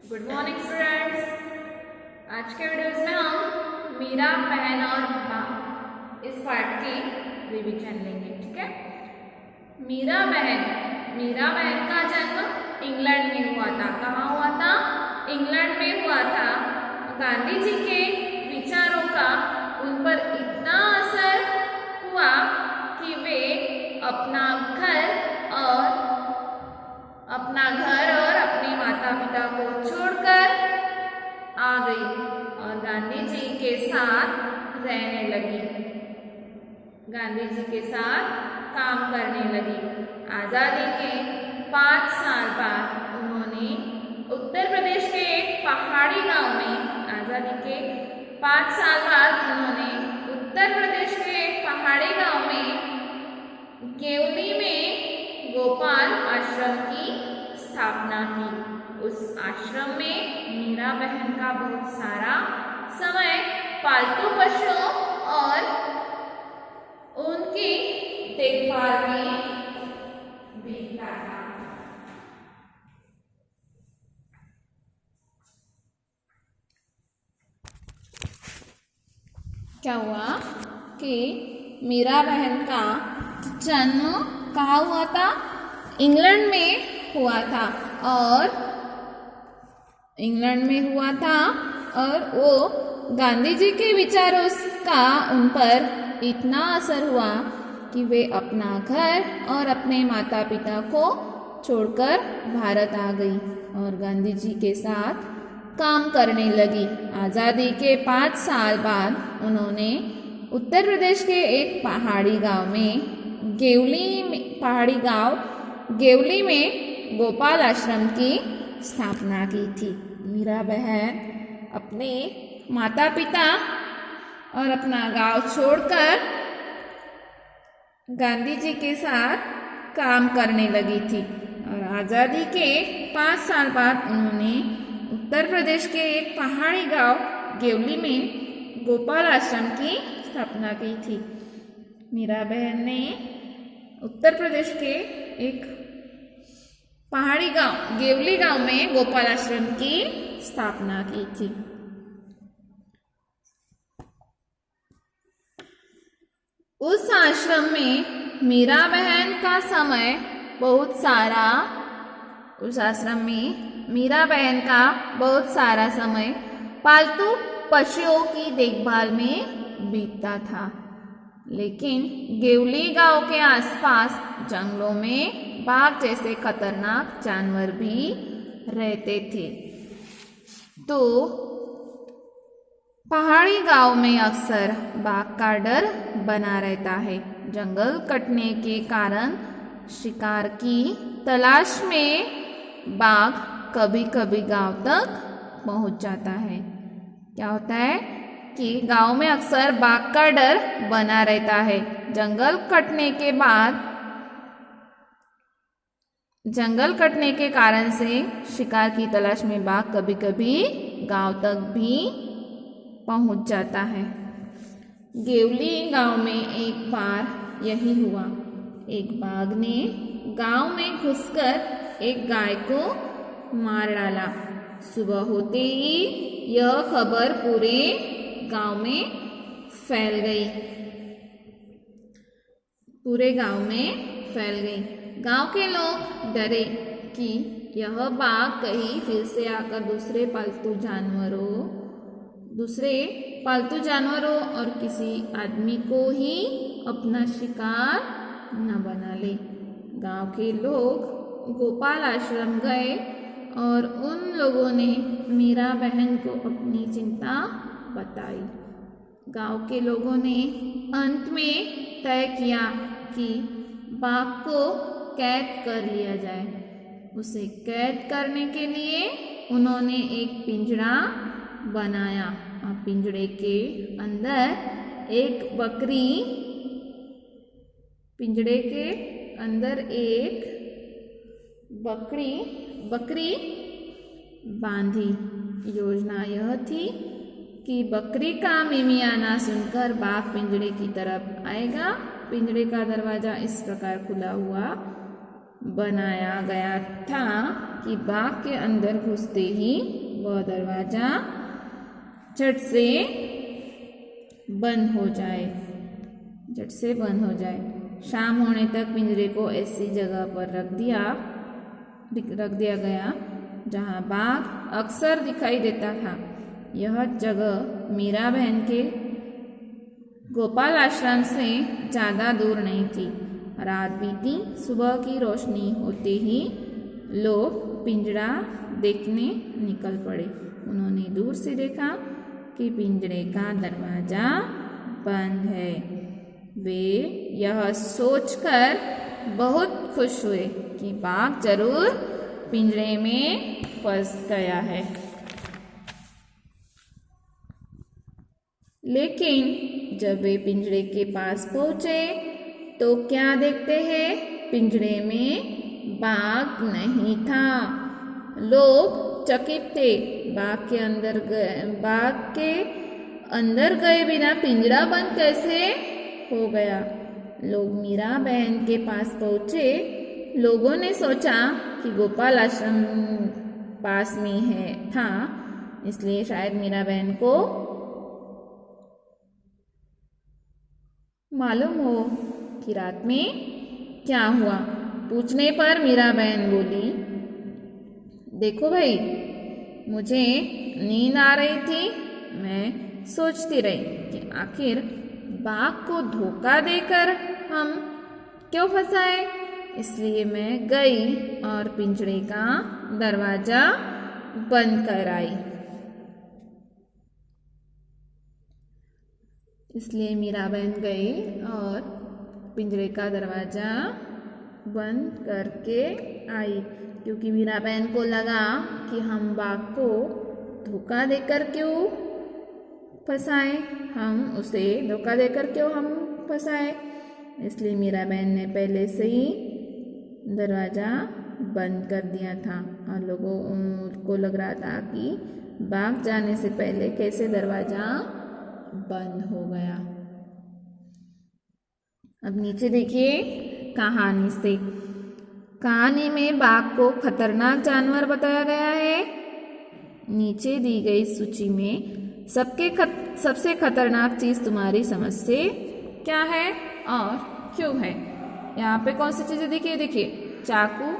Good morning students. आज के videos में हम मीरा बहन और माँ इस पार्ट की रिवीजन लेंगे। ठीक है। मीरा बहन का जन्म इंग्लैंड में हुआ था। कहाँ हुआ था? इंग्लैंड में हुआ था। गांधी जी के विचारों का उन पर इतना असर हुआ कि वे अपना घर और अपने माता पिता को छोड़कर आ गई और गांधी जी के साथ रहने लगी, गांधी जी के साथ काम करने लगी। आज़ादी के 5 साल बाद उन्होंने उत्तर प्रदेश के एक पहाड़ी गांव में आज़ादी के 5 साल बाद उन्होंने उत्तर प्रदेश के एक पहाड़ी गांव में गेवली में गोपाल आश्रम की स्थापना की। उस आश्रम में मीरा बहन का बहुत सारा समय पालतू पशुओं और उनकी देखभाल में बीता था। क्या हुआ कि मीरा बहन का जन्म कहाँ हुआ था? इंग्लैंड में हुआ था और वो गांधी जी के विचारों का उन पर इतना असर हुआ कि वे अपना घर और अपने माता पिता को छोड़कर भारत आ गई और गांधी जी के साथ काम करने लगी। आज़ादी के 5 साल बाद उन्होंने उत्तर प्रदेश के एक पहाड़ी गांव में गेवली में गोपाल आश्रम की स्थापना की थी। मीरा बहन अपने माता पिता और अपना गांव छोड़कर गांधी जी के साथ काम करने लगी थी और आज़ादी के 5 साल बाद उन्होंने उत्तर प्रदेश के एक पहाड़ी गांव गेवली में गोपाल आश्रम की स्थापना की थी। मीरा बहन ने उत्तर प्रदेश के एक पहाड़ी गांव गेवली गांव में गोपाल आश्रम की स्थापना की थी। उस आश्रम में मीरा बहन का समय बहुत समय पालतू पशुओं की देखभाल में बीतता था। लेकिन गेवली गांव के आसपास जंगलों में बाघ जैसे खतरनाक जानवर भी रहते थे, तो पहाड़ी गांव में अक्सर बाघ का डर बना रहता है। जंगल कटने के कारण शिकार की तलाश में बाघ कभी कभी गांव तक पहुंच जाता है। क्या होता है कि गांव में अक्सर बाघ का डर बना रहता है। जंगल कटने के कारण से शिकार की तलाश में बाघ कभी कभी गांव तक भी पहुंच जाता है। गेवली गांव में एक बार यही हुआ। एक बाघ ने गांव में घुसकर एक गाय को मार डाला। सुबह होते ही यह खबर पूरे गांव में फैल गई। गांव के लोग डरे कि यह बाघ कहीं फिर से आकर दूसरे पालतू जानवरों और किसी आदमी को ही अपना शिकार न बना ले। गांव के लोग गोपाल आश्रम गए और उन लोगों ने मीरा बहन को अपनी चिंता बताई। गांव के लोगों ने अंत में तय किया कि बाघ को कैद कर लिया जाए। उसे कैद करने के लिए उन्होंने एक पिंजरा बनाया। पिंजरे के अंदर एक बकरी बांधी। योजना यह थी कि बकरी का मिमियाना सुनकर बाघ पिंजरे की तरफ आएगा। पिंजरे का दरवाजा इस प्रकार खुला हुआ बनाया गया था कि बाग के अंदर घुसते ही वह दरवाजा झट से बंद हो जाए, झट से बंद हो जाए। शाम होने तक पिंजरे को ऐसी जगह पर रख दिया गया जहाँ बाघ अक्सर दिखाई देता था। यह जगह मीरा बहन के गोपाल आश्रम से ज़्यादा दूर नहीं थी। रात बीती, सुबह की रोशनी होते ही लोग पिंजरा देखने निकल पड़े। उन्होंने दूर से देखा कि पिंजरे का दरवाजा बंद है। वे यह सोचकर बहुत खुश हुए कि बाघ जरूर पिंजरे में फंस गया है। लेकिन जब वे पिंजरे के पास पहुंचे तो क्या देखते हैं? पिंजरे में बाघ नहीं था। लोग चकित थे। बाघ के अंदर गए बिना पिंजरा बंद कैसे हो गया? लोग मीरा बहन के पास पहुंचे। लोगों ने सोचा कि गोपाल आश्रम पास में था, इसलिए शायद मीरा बहन को मालूम हो कि रात में क्या हुआ। पूछने पर मीरा बहन बोली, देखो भाई, मुझे नींद आ रही थी। मैं सोचती रही कि आखिर बाघ को धोखा देकर हम क्यों फंसाए। इसलिए मैं गई और पिंजरे का दरवाजा बंद कर आई। इसलिए मीरा बहन गई और पिंजरे का दरवाजा बंद करके आई, क्योंकि मीरा बहन को लगा कि हम बाघ को धोखा देकर क्यों फंसाए, हम उसे धोखा देकर क्यों हम फंसाए। इसलिए मीरा बहन ने पहले से ही दरवाज़ा बंद कर दिया था और लोगों को लग रहा था कि बाघ जाने से पहले कैसे दरवाज़ा बंद हो गया। अब नीचे देखिए कहानी से। कहानी में बाघ को खतरनाक जानवर बताया गया है। नीचे दी गई सूची में सबसे खतरनाक चीज तुम्हारी समझ से क्या है और क्यों है? यहाँ पे कौन सी चीजें देखिए, चाकू,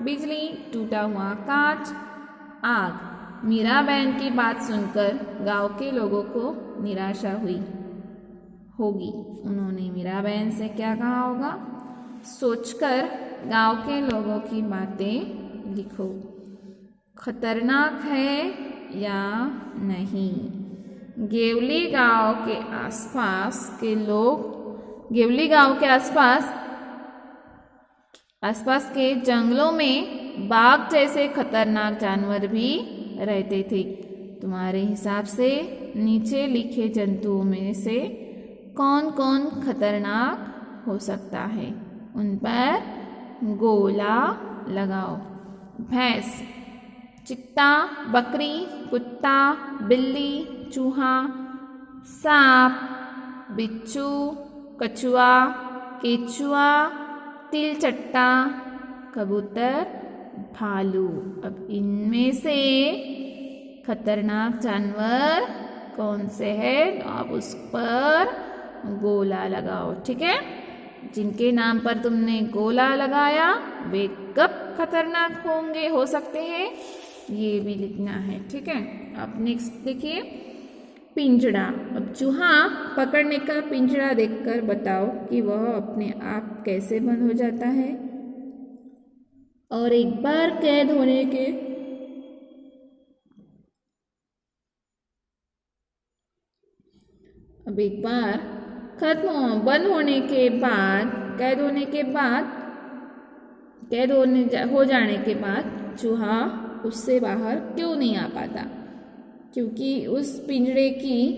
बिजली, टूटा हुआ कांच, आग। मीरा बहन की बात सुनकर गांव के लोगों को निराशा हुई होगी। उन्होंने मीरा बहन से क्या कहा होगा? सोचकर गांव के लोगों की बातें लिखो। खतरनाक है या नहीं? गेवली गांव के आसपास के जंगलों में बाघ जैसे खतरनाक जानवर भी रहते थे। तुम्हारे हिसाब से नीचे लिखे जंतुओं में से कौन कौन खतरनाक हो सकता है? उन पर गोला लगाओ। भैंस, चित्ता, बकरी, कुत्ता, बिल्ली, चूहा, सांप, बिच्छू, कछुआ, केचुआ, तिलचट्टा, कबूतर, भालू। अब इनमें से खतरनाक जानवर कौन से हैं? आप उस पर गोला लगाओ। ठीक है, जिनके नाम पर तुमने गोला लगाया वे कब खतरनाक हो सकते हैं, ये भी लिखना है। ठीक है, अब नेक्स्ट देखिए पिंजड़ा। अब चूहा पकड़ने का पिंजड़ा देखकर बताओ कि वह अपने आप कैसे बंद हो जाता है। और एक बार कैद होने के अब एक बार बंद होने के बाद कैद हो जाने के बाद चूहा उससे बाहर क्यों नहीं आ पाता? क्योंकि उस पिंजरे की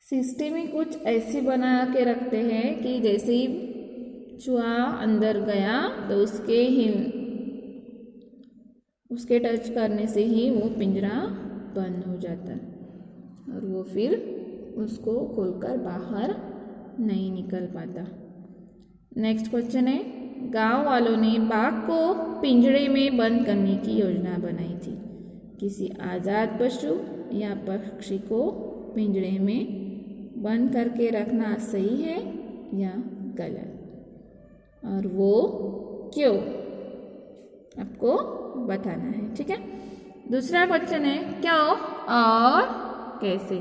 सिस्टम ही कुछ ऐसी बना के रखते हैं कि जैसे ही चूहा अंदर गया तो उसके टच करने से ही वो पिंजरा बंद हो जाता है और वो फिर उसको खोलकर बाहर नहीं निकल पाता। नेक्स्ट क्वेश्चन है, गांव वालों ने बाघ को पिंजरे में बंद करने की योजना बनाई थी। किसी आज़ाद पशु या पक्षी को पिंजरे में बंद करके रखना सही है या गलत, और वो क्यों, आपको बताना है। ठीक है। दूसरा क्वेश्चन है, क्यों और कैसे।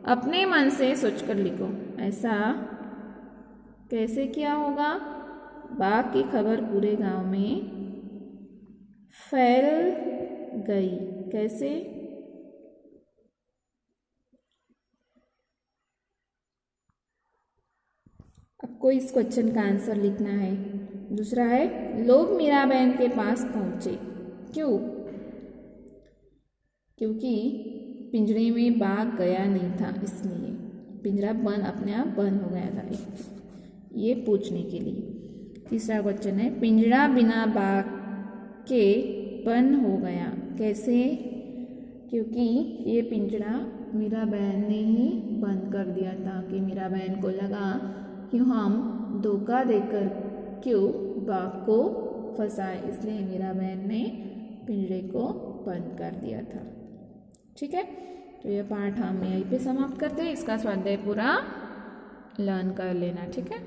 अपने मन से सोचकर लिखो, ऐसा कैसे किया होगा। बाघ की खबर पूरे गांव में फैल गई, कैसे। आपको इस क्वेश्चन का आंसर लिखना है। दूसरा है, लोग मीराबहन के पास पहुंचे, क्यों। क्योंकि पिंजरे में बाघ गया नहीं था, इसलिए पिंजरा बंद अपने आप बंद हो गया था, ये पूछने के लिए। तीसरा क्वेश्चन है, पिंजरा बिना बाघ के बंद हो गया, कैसे। क्योंकि ये पिंजरा मीराबहन ने ही बंद कर दिया था, कि मीराबहन को लगा कि हम धोखा देकर क्यों बाघ को फंसाए, इसलिए मीराबहन ने पिंजरे को बंद कर दिया था। ठीक है। तो यह पाठ हम यहीं पे समाप्त करते हैं। इसका स्वाध्याय पूरा लर्न कर लेना। ठीक है।